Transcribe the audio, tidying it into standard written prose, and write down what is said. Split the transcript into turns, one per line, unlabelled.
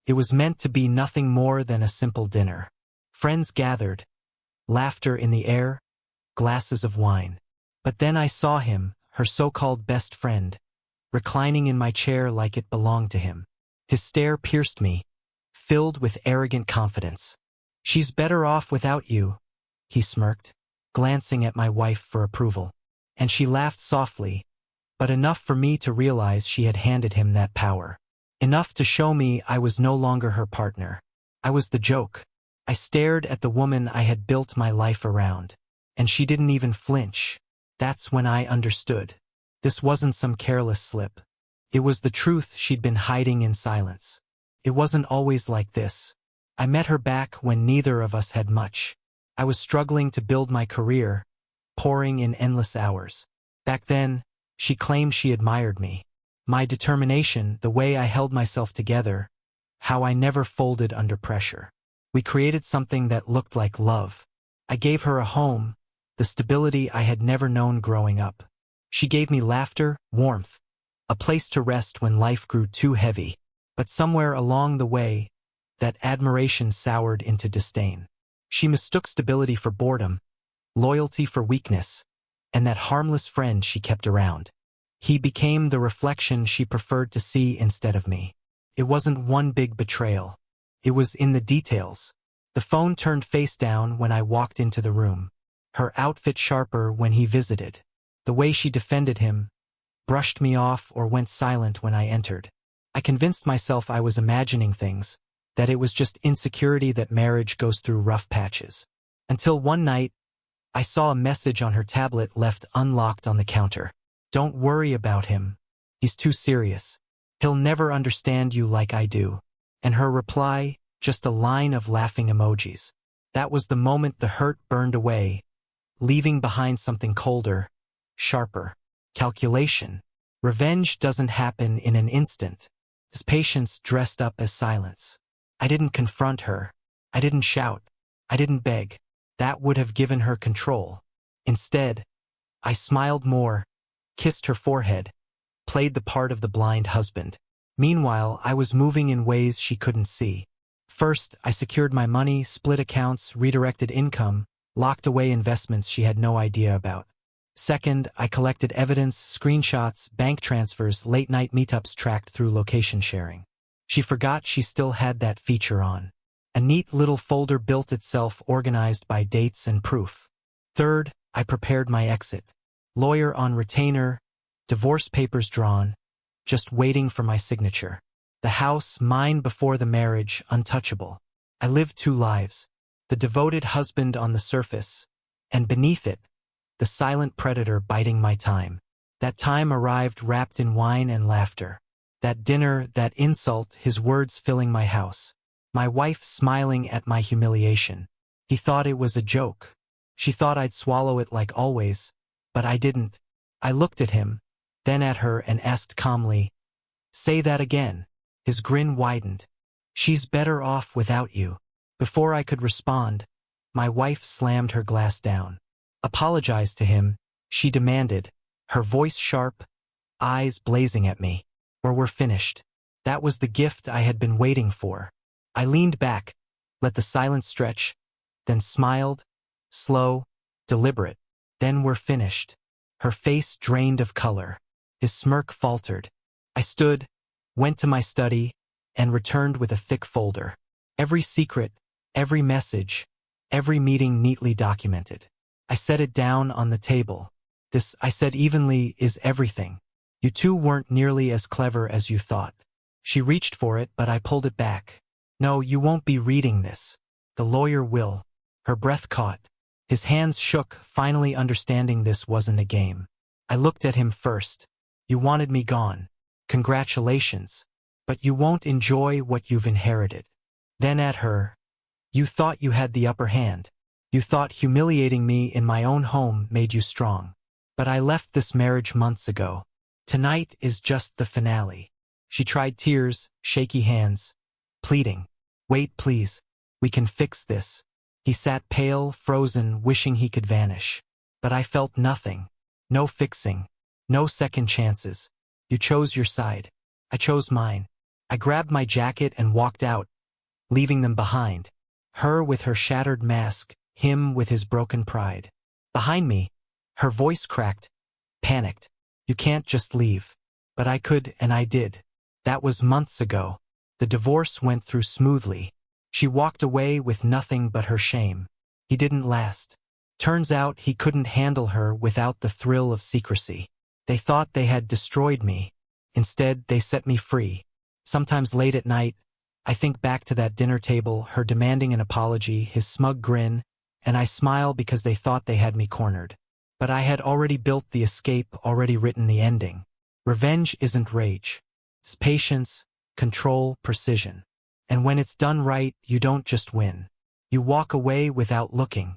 It was meant to be nothing more than a simple dinner. Friends gathered, laughter in the air, glasses of wine. But then I saw him, her so-called best friend, reclining in my chair like it belonged to him. His stare pierced me, filled with arrogant confidence. "She's better off without you," he smirked, glancing at my wife for approval. And she laughed softly, but enough for me to realize she had handed him that power. Enough to show me I was no longer her partner. I was the joke. I stared at the woman I had built my life around, and she didn't even flinch. That's when I understood. This wasn't some careless slip. It was the truth she'd been hiding in silence. It wasn't always like this. I met her back when neither of us had much. I was struggling to build my career, pouring in endless hours. Back then, she claimed she admired me. My determination, the way I held myself together, how I never folded under pressure. We created something that looked like love. I gave her a home, the stability I had never known growing up. She gave me laughter, warmth, a place to rest when life grew too heavy. But somewhere along the way, that admiration soured into disdain. She mistook stability for boredom, loyalty for weakness, and that harmless friend she kept around. He became the reflection she preferred to see instead of me. It wasn't one big betrayal. It was in the details. The phone turned face down when I walked into the room. Her outfit sharper when he visited. The way she defended him, brushed me off or went silent when I entered. I convinced myself I was imagining things, that it was just insecurity that marriage goes through rough patches. Until one night, I saw a message on her tablet left unlocked on the counter. "Don't worry about him. He's too serious. He'll never understand you like I do." And her reply, just a line of laughing emojis. That was the moment the hurt burned away, leaving behind something colder, sharper. Calculation. Revenge doesn't happen in an instant. His patience dressed up as silence. I didn't confront her. I didn't shout. I didn't beg. That would have given her control. Instead, I smiled more, kissed her forehead, played the part of the blind husband. Meanwhile, I was moving in ways she couldn't see. First, I secured my money, split accounts, redirected income, locked away investments she had no idea about. Second, I collected evidence, screenshots, bank transfers, late-night meetups tracked through location sharing. She forgot she still had that feature on. A neat little folder built itself, organized by dates and proof. Third, I prepared my exit. Lawyer on retainer, divorce papers drawn, just waiting for my signature. The house, mine before the marriage, untouchable. I lived two lives. The devoted husband on the surface, and beneath it, the silent predator biding my time. That time arrived wrapped in wine and laughter. That dinner, that insult, his words filling my house. My wife smiling at my humiliation. He thought it was a joke. She thought I'd swallow it like always, but I didn't. I looked at him, then at her and asked calmly, "Say that again." His grin widened. "She's better off without you." Before I could respond, my wife slammed her glass down. "Apologize to him," she demanded, her voice sharp, eyes blazing at me. "Or we're finished." That was the gift I had been waiting for. I leaned back, let the silence stretch, then smiled, slow, deliberate. "Then we're finished." Her face drained of color. His smirk faltered. I stood, went to my study, and returned with a thick folder. Every secret, every message, every meeting neatly documented. I set it down on the table. "This," I said evenly, "is everything. You two weren't nearly as clever as you thought." She reached for it, but I pulled it back. "No, you won't be reading this. The lawyer will." Her breath caught. His hands shook, finally understanding this wasn't a game. I looked at him first. "You wanted me gone. Congratulations. But you won't enjoy what you've inherited." Then at her, "You thought you had the upper hand. You thought humiliating me in my own home made you strong. But I left this marriage months ago. Tonight is just the finale." She tried tears, shaky hands, pleading. "Wait, please. We can fix this." He sat pale, frozen, wishing he could vanish. But I felt nothing. No fixing. No second chances. "You chose your side. I chose mine. I grabbed my jacket and walked out, leaving them behind. Her with her shattered mask, him with his broken pride. Behind me, her voice cracked, panicked. You can't just leave. But I could, and I did. That was months ago. The divorce went through smoothly. She walked away with nothing but her shame. He didn't last. Turns out he couldn't handle her without the thrill of secrecy. They thought they had destroyed me. Instead, they set me free. Sometimes late at night, I think back to that dinner table, her demanding an apology, his smug grin, and I smile because they thought they had me cornered. But I had already built the escape, already written the ending. Revenge isn't rage. It's patience, control, precision. And when it's done right, you don't just win. You walk away without looking.